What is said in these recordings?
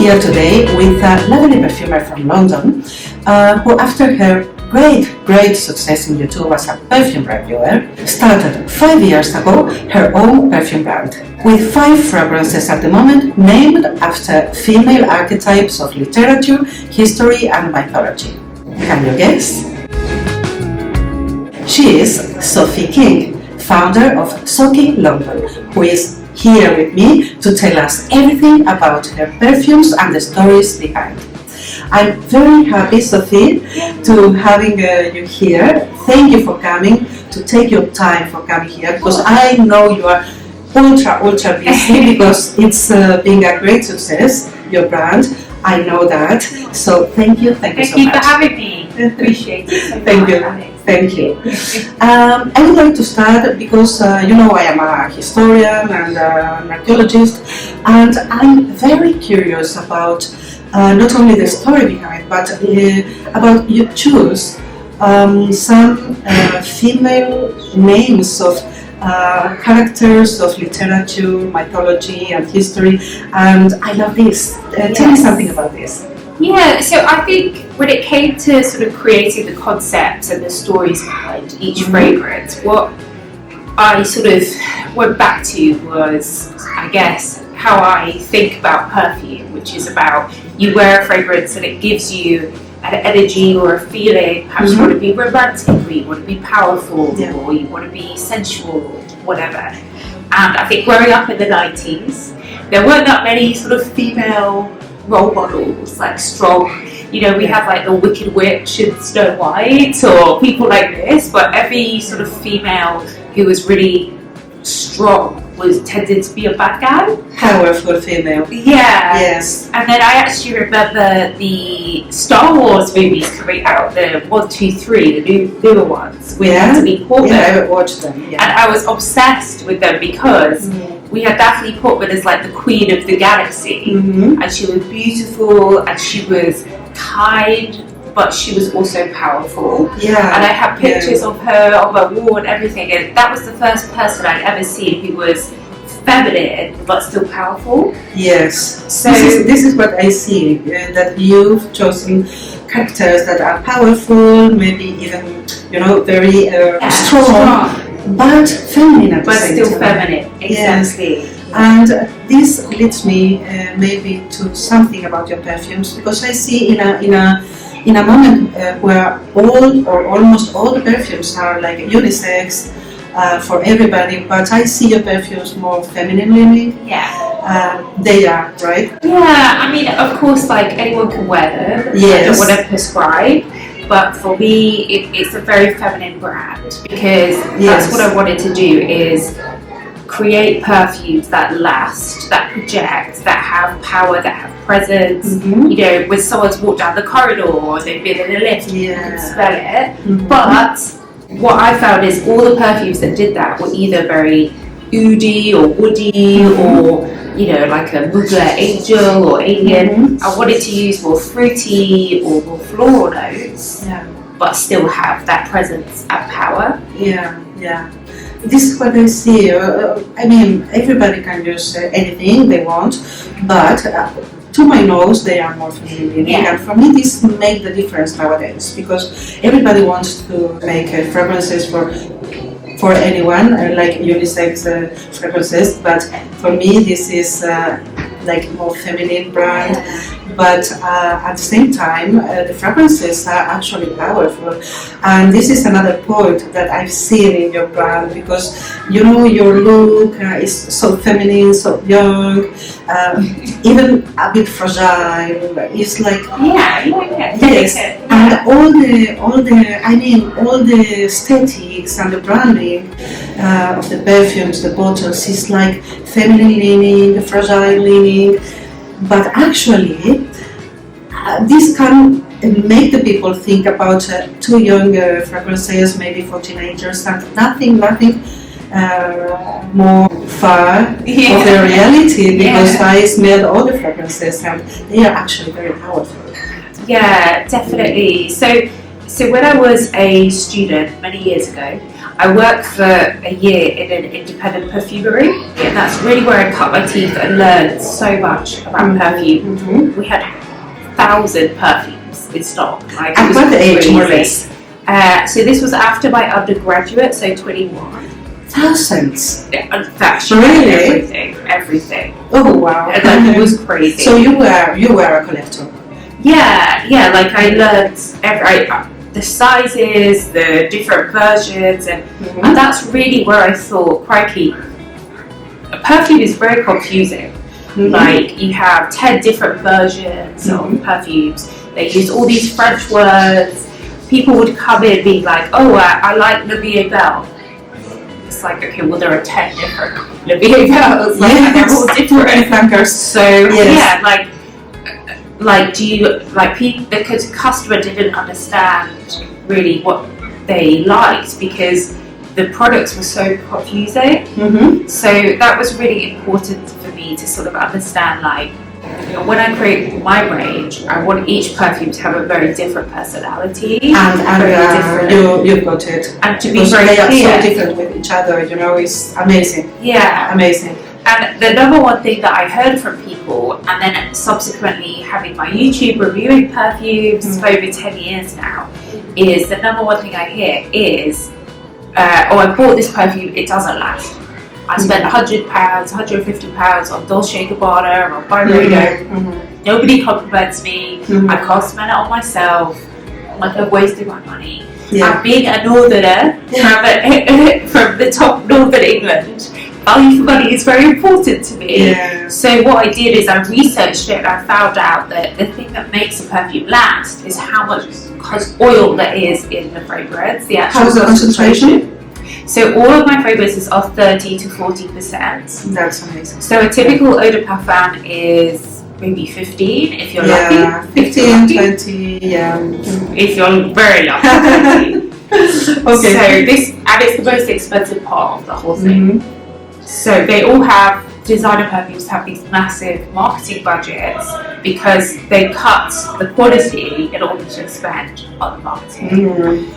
here today with a lovely perfumer from London who, after her great success in YouTube as a perfume reviewer, started 5 years ago her own perfume brand with 5 fragrances at the moment named after female archetypes of literature, history and mythology. Can you guess? She is Sophie King, founder of SOKI London, who is here with me to tell us everything about her perfumes and the stories behind. I'm very happy, Sophie, to having you here. Thank you for coming, to take your time for coming here, because I know you are ultra busy because it's being a great success, your brand. I know that. So thank you so much. Thank you for having me. Appreciate it so much. Thank you. I would like to start because you know I am a historian and an archaeologist, and I'm very curious about not only the story behind, but about you choose some female names of characters of literature, mythology and history, and I love this. Tell me something about this. Yeah, so I think when it came to sort of creating the concepts and the stories behind each fragrance, what I sort of went back to was, I guess, how I think about perfume, which is about you wear a fragrance and it gives you an energy or a feeling. Perhaps you want to be romantic, or you want to be powerful, or you want to be sensual, whatever. And I think growing up in the 90s, there weren't that many sort of female role models, like strong, you know, we have like the Wicked Witch and Snow White or people like this, but every sort of female who was really strong was tended to be a bad guy. Powerful female. Yeah. Yes. And then I actually remember the Star Wars movies coming out, the 1, 2, 3, the newer ones with Natalie Portman. Yeah, I watched them. Yeah. And I was obsessed with them because we had Natalie Portman as like the queen of the galaxy, and she was beautiful and she was kind, but she was also powerful. Yeah. And I had pictures of her on my wall and everything, and that was the first person I'd ever seen who was feminine but still powerful. Yes. So this is what I see, that you've chosen characters that are powerful, maybe even, you know, very strong. But feminine at the same time. Still feminine, exactly. Yes. And this leads me maybe to something about your perfumes, because I see in a moment where all or almost all the perfumes are like unisex for everybody, but I see your perfumes more feminine leaning. Yeah. They are, right? Yeah, I mean, of course, like anyone can wear them. Yes. I don't want to prescribe. But for me, it's a very feminine brand, because that's what I wanted to do, is create perfumes that last, that project, that have power, that have presence. You know, when someone's walked down the corridor or they've been in a lift, you can smell it. But what I found is all the perfumes that did that were either very oody or woody or, you know, like a Mugler angel or alien. I wanted to use more fruity or more floral notes, but still have that presence and power. Yeah. This is what I see. I mean, everybody can use anything they want, but to my nose, they are more feminine. And for me, this makes the difference nowadays, because everybody wants to make fragrances for anyone, like unisex fragrances, but for me this is like more feminine brand, but at the same time the fragrances are actually powerful, and this is another point that I've seen in your brand, because you know your look is so feminine, so young, even a bit fragile. It's like yes, and all the aesthetics and the branding of the perfumes, the bottles is like feminine leaning, fragile leaning, but actually this can make the people think about too young fragrances, maybe for teenagers, and nothing more far of the reality, because I smelled all the fragrances and they are actually very powerful. Yeah, definitely. So So when I was a student many years ago, I worked for a year in an independent perfumery, and that's really where I cut my teeth and learned so much about perfume. Mm-hmm. We had 1,000 perfumes in stock. Like, At what age, more or less? So this was after my undergraduate, so 21. Thousands. That's Really? Everything. Oh wow! It was crazy. So you were a collector. Yeah. Like I learned the sizes, the different versions, and that's really where I thought, crikey, a perfume is very confusing. Like you have 10 different versions of perfumes. They use all these French words. People would come in being like, oh, I like Le Belle. It's like, okay, well, there are 10 different Le Belle's. Like, they're all different. Flankers. So, yeah, like, do you, like, people, because the customer didn't understand really what they liked because the products were so confusing. So that was really important for me to sort of understand, like, when I create my range, I want each perfume to have a very different personality. And you've got it. And to be because very they are clear. so different with each other, it's amazing. Yeah. Amazing. And the number one thing that I heard from people, and then subsequently having my YouTube reviewing perfumes for over 10 years now, is the number one thing I hear is, oh, I bought this perfume, it doesn't last. I spent £100, £150 on Dolce & Gabbana or Byredo. Nobody compliments me. I can't spend it on myself. Like I've wasted my money. Yeah. And being a northerner from the top northern England, value for money is very important to me. Yeah. So what I did is I researched it and I found out that the thing that makes a perfume last is how much oil there is in the fragrance. The actual How's the concentration? So all of my fragrances are 30 to 40%. That's amazing. So a typical eau de parfum is maybe 15 if you're lucky. 15, 20, If you're very lucky. Okay. So this, and it's the most expensive part of the whole thing. So they all have, designer perfumes have these massive marketing budgets because they cut the quality in order to spend on marketing.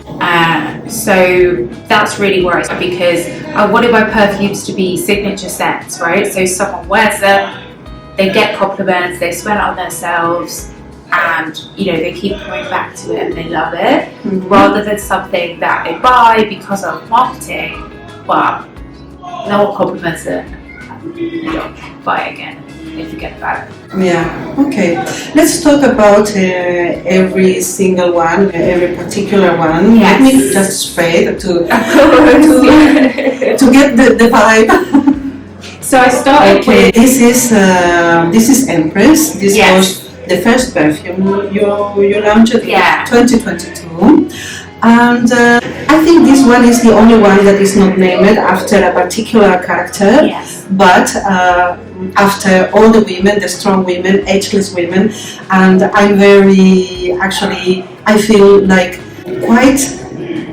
So that's really where I started because I wanted my perfumes to be signature scents, right? So someone wears them, they get compliments, they smell it on themselves, and they keep coming back to it and they love it, rather than something that they buy because of marketing, but no one compliments it. You don't buy it again and forget about it. Yeah, okay. Let's talk about every single one, every particular one. Yes. Let me just spray to get the vibe. So I started with... This is Empress. This Yes. was the first perfume you launched in 2022. And I think this one is the only one that is not named after a particular character, but after all the women, the strong women, ageless women. And I'm I feel like quite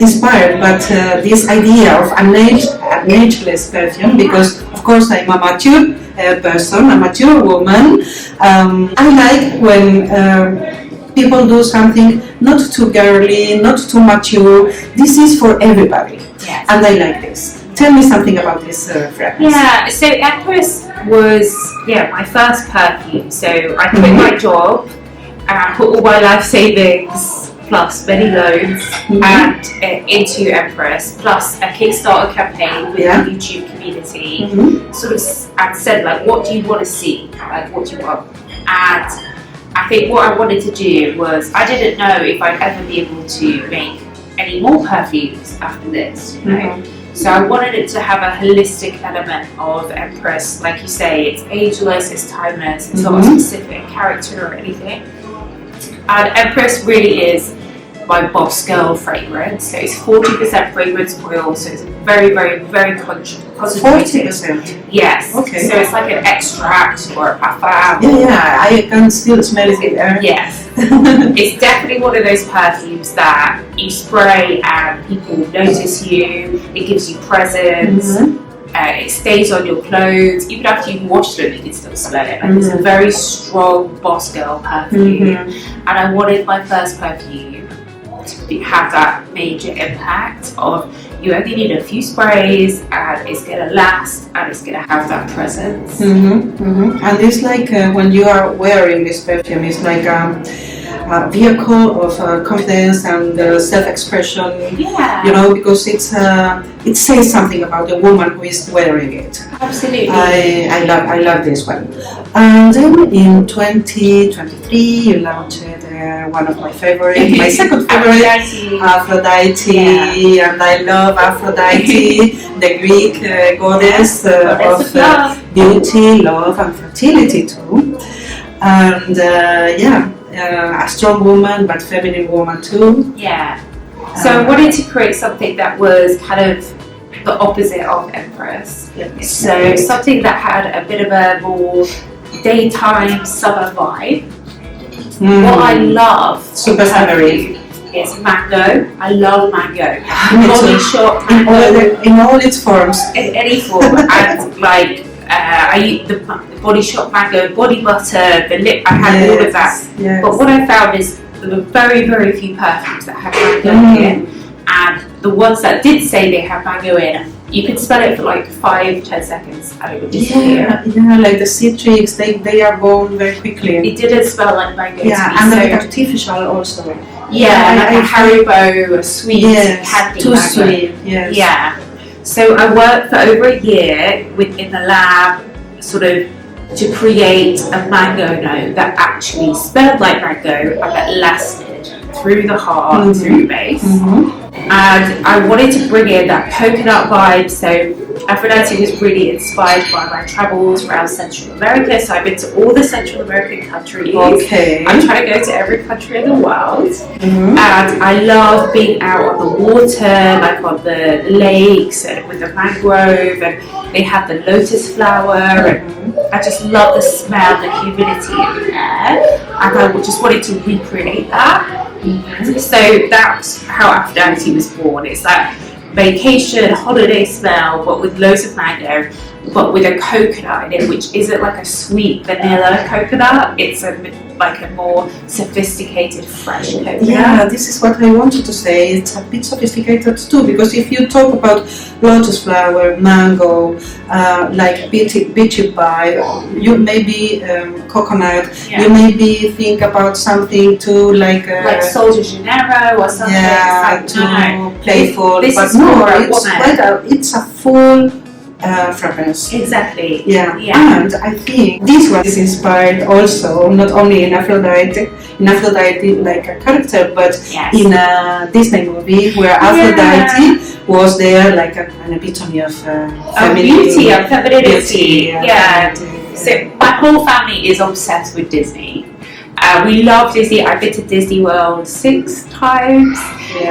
inspired by this idea of an ageless perfume, because of course I'm a mature person, a mature woman. I like when people do something not too girly, not too mature. This is for everybody, and I like this. Tell me something about this fragrance. Yeah, so Empress was my first perfume. So I quit my job and I put all my life savings plus many loans and into Empress, plus a Kickstarter campaign with the YouTube community. Sort of, and said like, what do you want to see? Like, what do you want? And I think what I wanted to do was, I didn't know if I'd ever be able to make any more perfumes after this, So I wanted it to have a holistic element of Empress. Like you say, it's ageless, it's timeless, it's not a specific character or anything. And Empress really is my boss girl fragrance. So it's 40% fragrance oil, so it's very, very, very concentrated. 40%? Yes. Okay. So it's like an extract or a parfum. Yeah, I can still smell it in there. Yes. It's definitely one of those perfumes that you spray and people notice you. It gives you presence. It stays on your clothes. Even after you've washed them, you can still smell it. Like it's a very strong boss girl perfume. And I wanted my first perfume have that major impact of you only need a few sprays and it's going to last and it's going to have that presence. And it's like when you are wearing this perfume, it's like a vehicle of confidence and self-expression. Yeah. You know, because it says something about the woman who is wearing it. Absolutely. I love this one. And then in 2023, you launched one of my favorite, my second favorite, Aphrodite, and I love Aphrodite, the Greek goddess of beauty, love, and fertility too. And a strong woman, but feminine woman too. Yeah. So I wanted to create something that was kind of the opposite of Empress. So something that had a bit of a more daytime summer vibe. What I love super summery is mango. I love mango. Body shop in all its forms. In any form. And like I eat the Body Shop mango, body butter, the lip. I had all of that. Yes. But what I found is there were very, very few perfumes that had mango in, and the ones that did say they had mango in, you could smell it for like 5-10 seconds and it would disappear. Yeah, like the citrics, they are gone very quickly. It didn't smell like mango. Yeah, and like artificial also. Yeah, like a Haribo, a sweet candy. Too mango. sweet. Yes. Yeah. So I worked for over a year in the lab, sort of to create a mango note that actually smelled like mango and that lasted through the heart, through the base. And I wanted to bring in that coconut vibe. So Aphrodite was really inspired by my travels around Central America. So I've been to all the Central American countries. Okay. I'm trying to go to every country in the world. And I love being out on the water, like on the lakes and with the mangrove, and they have the lotus flower. And I just love the smell, the humidity in the air. And I just wanted to recreate that. So that's how Aphrodite was born. It's that vacation, holiday smell, but with loads of mango, but with a coconut in it, which isn't like a sweet vanilla coconut. It's like a more sophisticated, fresh coconut. Yeah, this is what I wanted to say. It's a bit sophisticated too, because if you talk about lotus flower, mango, like beachy vibe, you maybe coconut, you maybe think about something too like Sol de Janeiro or something. Yeah, like, too playful. This but is no, more it's a full fragrance. Exactly. Yeah. And I think this one is inspired also not only in Aphrodite like a character, but in a Disney movie where Aphrodite was there like an epitome of beauty and femininity. Femininity. So my whole family is obsessed with Disney. We love Disney. I've been to Disney World 6 times. We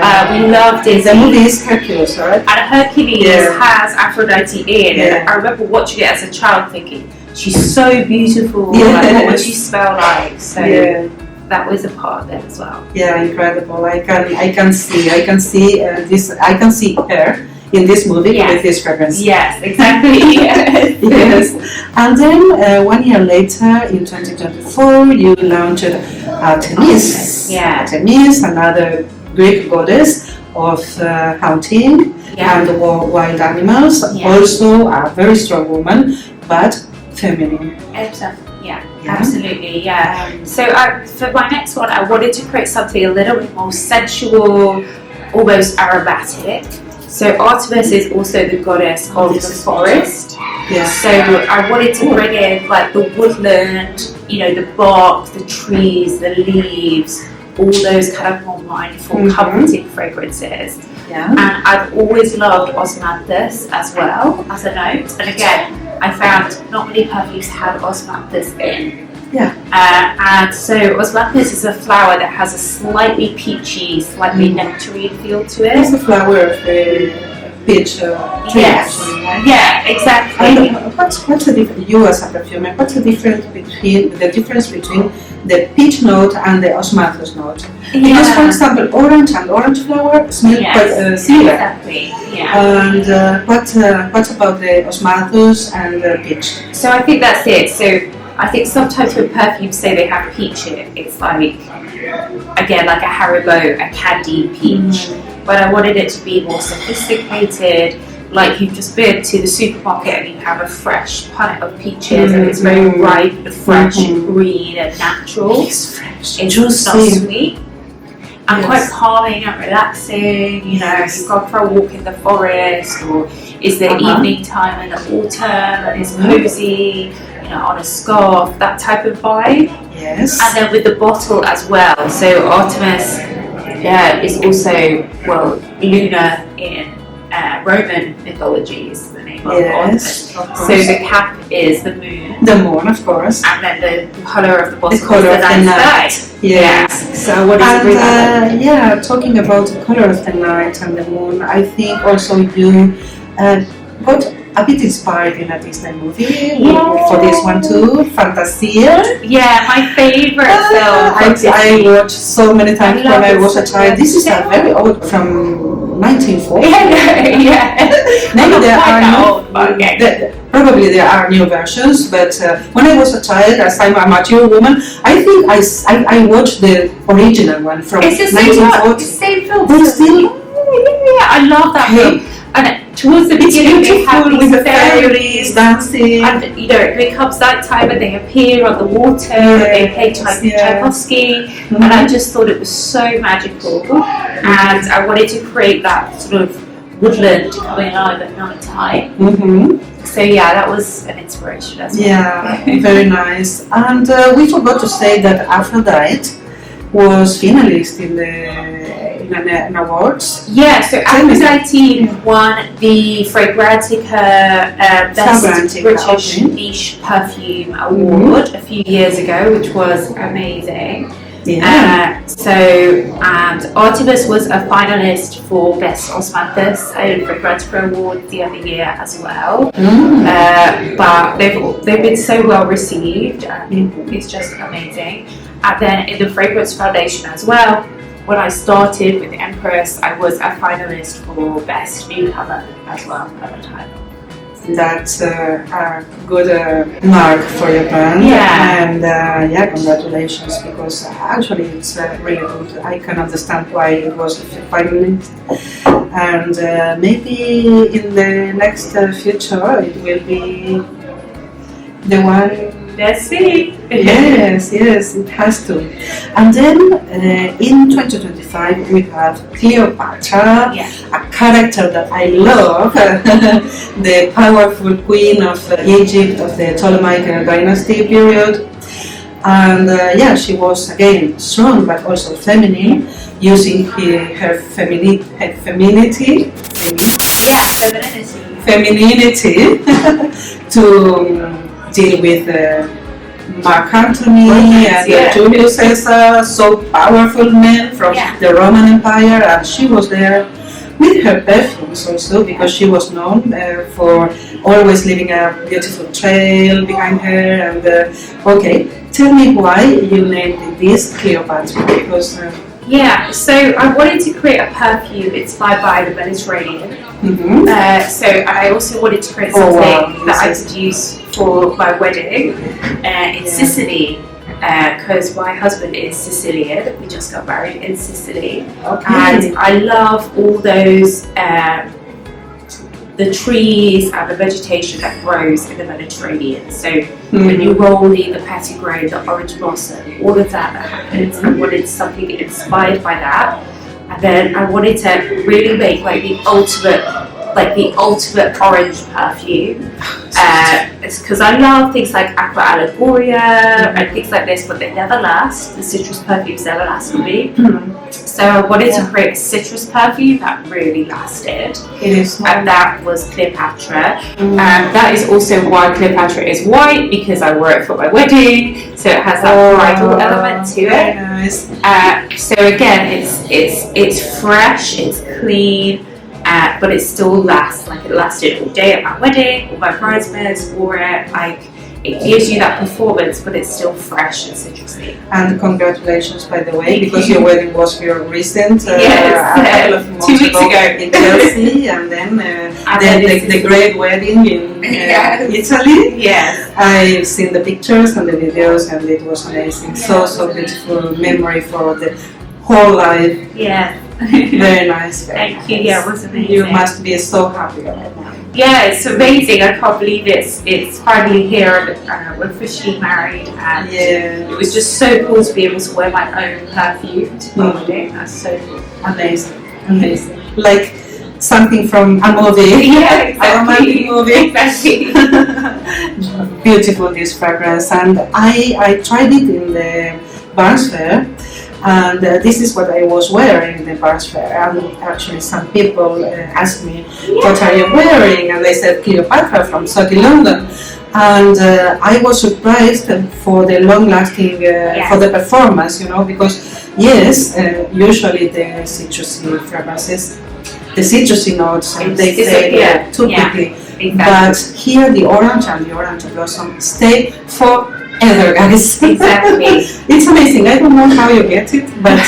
love Disney. The movie is Hercules, right? And Hercules has Aphrodite in. And I remember watching it as a child thinking, she's so beautiful. Like, what would she smell like? So that was a part of it as well. Yeah, incredible. I can see this. I can see her in this movie with this fragrance. Yes, exactly. Yes. And then 1 year later, in 2024, you launched Artemis. Artemis, another Greek goddess of hunting and wild animals. Also a very strong woman, but feminine. Absolutely. So for my next one, I wanted to create something a little bit more sensual, almost aromatic. So Artemis is also the goddess of the forest. So I wanted to bring in like the woodland, the bark, the trees, the leaves, all those kind of more mindful, comforting fragrances. And I've always loved osmanthus as well as a note. And again, I found not many perfumes have osmanthus in. And so osmanthus is a flower that has a slightly peachy, slightly nectarine feel to it. It's the flower of the peach tree, actually, right? Yeah, exactly. And what's the difference? You as a perfumer, what's the difference between the peach note and the osmanthus note? Because, for example, orange and orange flower smell quite similar. Exactly. And what about the osmanthus and the peach? So I think that's it. So I think sometimes when perfumes say they have peach in it, it's like, again, like a Haribo, a candy peach. But I wanted it to be more sophisticated, like you've just been to the supermarket and you have a fresh punnet of peaches and it's very ripe and fresh and green and natural. It's fresh, it's juicy, not sweet. And quite calming and relaxing, you know, you've gone for a walk in the forest, or is the evening time in the autumn and it's cozy, you know, on a scarf, that type of vibe. Yes. And then with the bottle as well. So Artemis is also, well, Luna in Roman mythology is the name of Artemis. So the cap is the moon. The moon, of course. And then the colour of the bottle is the colour of the night. Sky. Yes. So what is it? Yeah, talking about the colour of the night and the moon, I think also you got a bit inspired in a Disney movie for this one too, Fantasia. Yeah, my favourite film. I watched so many times when I was a child. This is a very old, from 1940. Yeah. Maybe there are probably there are new versions, but when I was a child, as I'm a mature woman, I think I watched the original one from 1940. It's the same film. But still, yeah, I love that film. And towards the beginning, they have with the fairies dancing, and you know, it becomes that time and they appear on the water. They play Tchaikovsky, and I just thought it was so magical. And I wanted to create that sort of woodland coming alive at night time. So yeah, that was an inspiration as well. Yeah, very nice. And we forgot to say that Aphrodite was finalist in awards. Yeah, so Aphrodite won the Fragrantica Best British Niche Perfume Award a few years ago, which was amazing. Yeah. And Artemis was a finalist for Best Osmanthus and Fragrantica Award the other year as well. But they've been so well received, and it's just amazing. And then in the Fragrance Foundation as well, when I started with Empress, I was a finalist for Best Newcomer as well at the time. That's a good mark for your brand. Yeah. And congratulations, because actually it's really good. I can understand why it was a finalist. And maybe in the next future it will be the one. Let's see. Yes, it has to. And then in 2025 we have Cleopatra, a character that I love, the powerful queen of Egypt of the Ptolemaic dynasty period. And she was again strong but also feminine, using her femininity to deal with Mark Antony and Julius Caesar, so powerful men from the Roman Empire, and she was there with her perfumes also, because she was known for always leaving a beautiful trail behind her. And tell me why you named this Cleopatra, because so I wanted to create a perfume inspired by the Mediterranean. So I also wanted to create something that I could use for my wedding in Sicily, because my husband is Sicilian. We just got married in Sicily, and I love all those the trees and the vegetation that grows in the Mediterranean. So when you roll the petit grain, the orange blossom, all of that happens. I wanted something inspired by that. And then I wanted to really make like the ultimate orange perfume. It's because I love things like Aqua Allegoria and things like this, but they never last. The citrus perfumes never last for me. So I wanted to create a citrus perfume that really lasted. And that was Cleopatra. And that is also why Cleopatra is white, because I wore it for my wedding. So it has that bridal element to it. Nice. So again, it's fresh, it's clean. But it still lasts, like it lasted all day at my wedding, all my bridesmaids wore it, like it gives you that performance, but it's still fresh and citrusy. And congratulations, by the way, because your wedding was your recent, yes, a couple of months 2 weeks ago in Chelsea, and then the great wedding in Italy. Yes, I've seen the pictures and the videos, and it was amazing. So beautiful memory for the whole life. Yeah. Very nice. Thank you. Yeah, it was amazing. You must be so happy right now. Yeah, it's amazing. I can't believe it's finally here. We're officially married, and it was just so cool to be able to wear my own perfume to my wedding. That's so cool. Amazing. Like something from a movie. Yeah, exactly. A romantic movie. Exactly. Beautiful, this fragrance, and I tried it in the Barnes Fair. And this is what I was wearing in the Barnes Fair. And actually, some people asked me, "What are you wearing?" And I said, "Cleopatra from SOKI London." And I was surprised for the long-lasting, for the performance, because usually the citrusy fragrances, the citrusy notes, they fade too quickly. Exactly. But here, the orange and the orange blossom stay forever, guys. Exactly. It's amazing. I don't know how you get it, but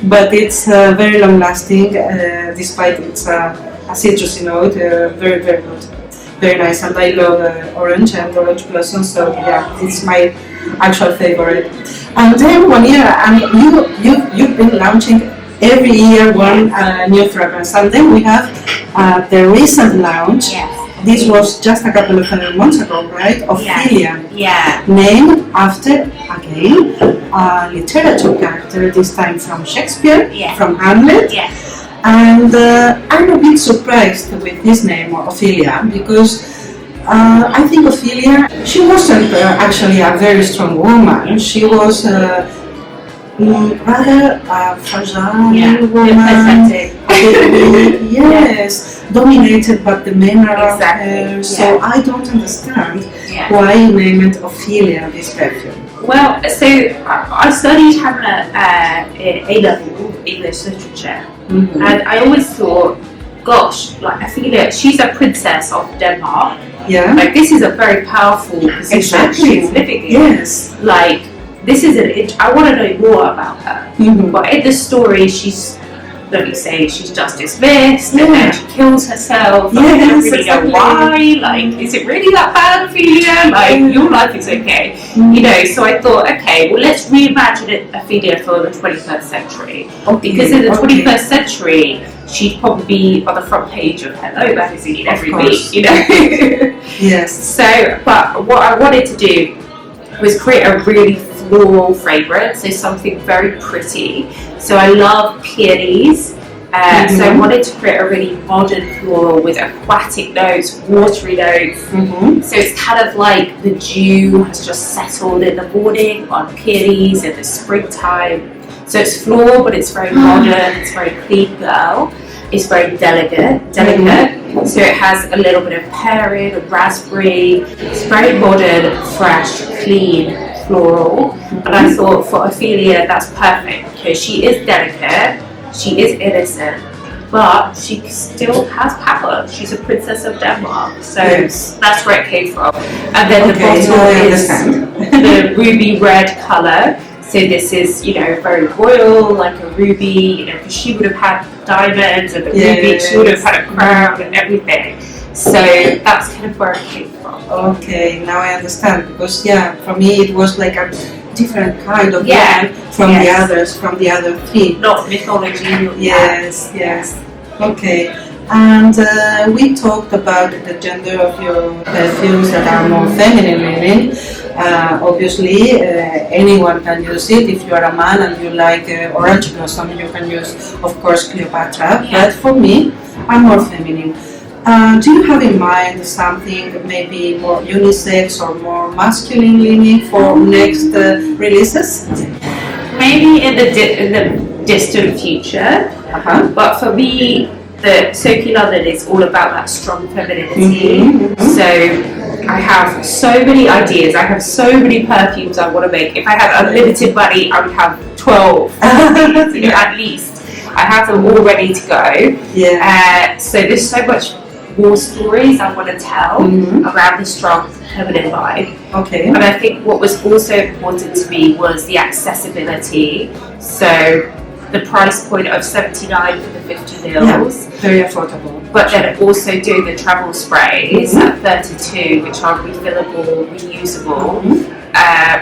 but it's very long lasting, despite it's a citrusy note. Very, very good. Very nice. And I love orange and orange blossom, so it's my actual favorite. And then 1 year, and you've been launching every year one new fragrance. And then we have the recent launch. Yes. This was just a couple of months ago, right? Ophelia. Yeah. Named after, again, a literature character, this time from Shakespeare, from Hamlet. Yes. And I'm a bit surprised with this name, Ophelia, because I think Ophelia, she wasn't actually a very strong woman. She was rather fragile woman. Yes, dominated by the men around her. So I don't understand why you named Ophelia this perfume. Well, so I studied Hamlet in A-level English literature, and I always thought, gosh, like Ophelia, she's a princess of Denmark. Yeah. Like this is a very powerful position. Exactly. She's living in. Yes. Like this is I want to know more about her. But in the story, she's just dismissed, and then she kills herself. I don't really know why. Like, is it really that bad, Ophelia? Like, your life is okay, So I thought, okay, well, let's reimagine Ophelia for the 21st century, because in the 21st century, she'd probably be on the front page of Hello magazine every week, Yes. So, but what I wanted to do was create a really floral fragrance, so something very pretty. So I love peonies. So I wanted to create a really modern floral with aquatic notes, watery notes. So it's kind of like the dew has just settled in the morning on peonies in the springtime. So it's floral, but it's very modern. It's very clean girl. It's very delicate. So it has a little bit of pear and raspberry. It's very modern, fresh, clean, floral. And I thought for Ophelia that's perfect because she is delicate, she is innocent, but she still has power. She's a princess of Denmark, so that's where it came from. And then the bottle is the ruby red colour. So this is, very royal, like a ruby, because she would have had diamonds and the ruby, she would have had a crown and everything. So that's kind of where it came from. Okay, now I understand, because for me it was like a different kind of woman from the others, from the other three. Not mythology. Yes. Okay. And we talked about the gender of your perfumes that are more feminine leaning. Obviously, anyone can use it. If you are a man and you like orange blossom, you can use, of course, Cleopatra. But for me, I'm more feminine. Do you have in mind something maybe more unisex or more masculine leaning for next releases? Maybe in the distant future. But for me, the SOKI London is all about that strong femininity. So I have so many ideas. I have so many perfumes I want to make. If I had unlimited money, I would have 12 at least. I have them all ready to go. So there's so much more stories I want to tell around the strong feminine vibe. Okay. And I think what was also important to me was the accessibility. So the price point of 79 for the 50 mils. Yeah, very affordable. But then also doing the travel sprays at 32, which are refillable, reusable.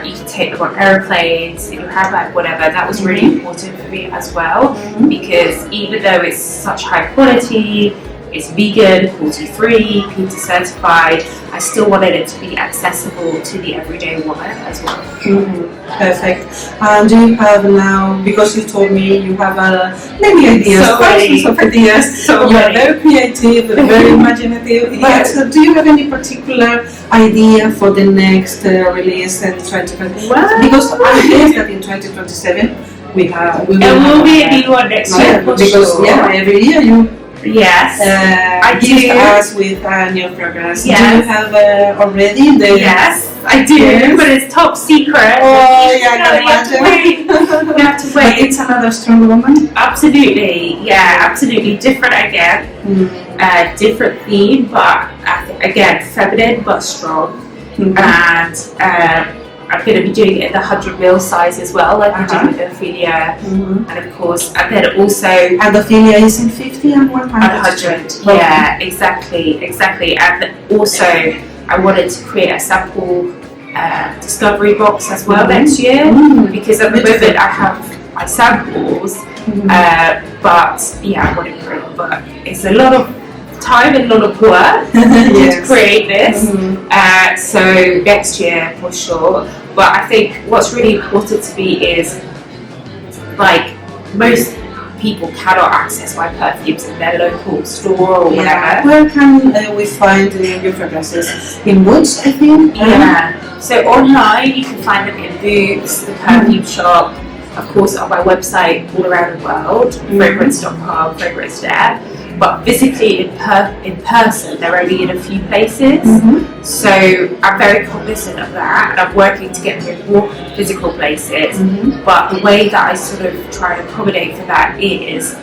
You can take them on aeroplanes, in your handbag, whatever. That was really important for me as well, because even though it's such high quality, it's vegan, cruelty-free, PETA certified, I still wanted it to be accessible to the everyday woman as well. Perfect. Do you have now, because you told me you have many ideas, thousands of ideas, you are very creative, very imaginative, but do you have any particular idea for the next release in 2020? Well, because I guess that in 2027 we will be a new one next year. Because every year you I gift do. us with new fragrance. Yes. Do you have already the? Yes, I do, but it's top secret. Oh yeah, I can You have to wait. You have to But wait. it's another strong woman. Absolutely, absolutely different again. Different theme, but again feminine but strong. And I'm going to be doing it in the 100 ml size as well, like I did with Ophelia, and of course, and then also. And Ophelia is in 50 and 100. 100, yeah, exactly. And also, I wanted to create a sample discovery box as well next year, because at the moment I have my samples, but I want to create, but it's a lot of time and a lot of work to create this. So next year for sure. But I think what's really important to me is, like, most people cannot access my perfumes in their local store or whatever. Where can we find your fragrances? In Woods, I think? So online you can find them in Boots, the perfume shop, of course on my website all around the world, fragrance.com, fragrance there. But physically in person, they're only in a few places. So I'm very cognizant of that, and I'm working to get them in more physical places. But the way that I sort of try and accommodate for that is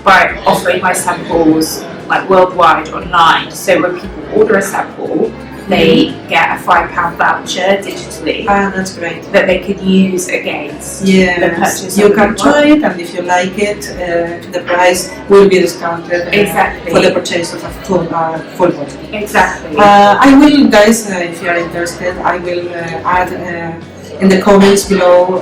by offering my samples like worldwide online. So when people order a sample, they get a £5 voucher digitally. That's great. That they could use against the purchase. You can try it, and if you like it, the price will be discounted for the purchase of a full bottle. Exactly. I will, guys, if you are interested, I will add in the comments below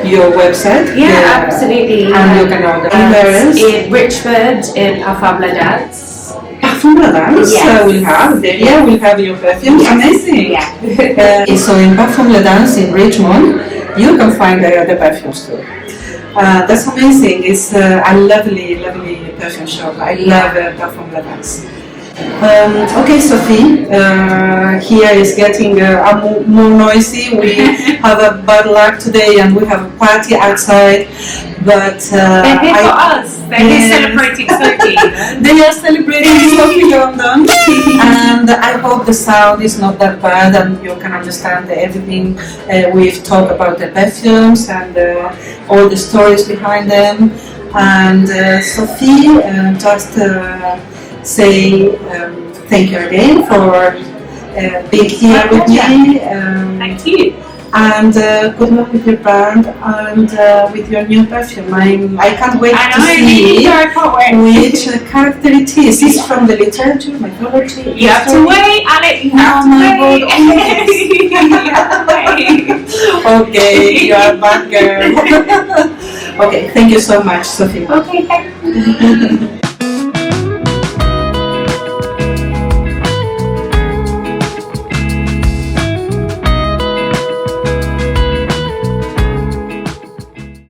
your website. Absolutely. And you can order anywhere else. In Richmond, in Perfume London. Perfume London, we'll have there. We'll have your perfumes. Amazing. So in Perfume London in Richmond, you can find the perfumes too. That's amazing. It's a lovely perfume shop. I love Perfume London. Okay, Sophie, here is getting more noisy. We have a bad luck today and we have a party outside, but they're here for us. They're here celebrating Sophie. They are celebrating SOKI London, and I hope the sound is not that bad and you can understand everything we've talked about the perfumes and all the stories behind them. And Sophie, just say thank you again for being here with me. Thank you. And good luck with your brand and with your new perfume. I can't wait to see which character it is. It's from the literature, mythology. You have to wait, Alec. You have to wait. You have to wait. Okay, you are a bad girl. Okay, thank you so much, Sophie. Okay, thank you.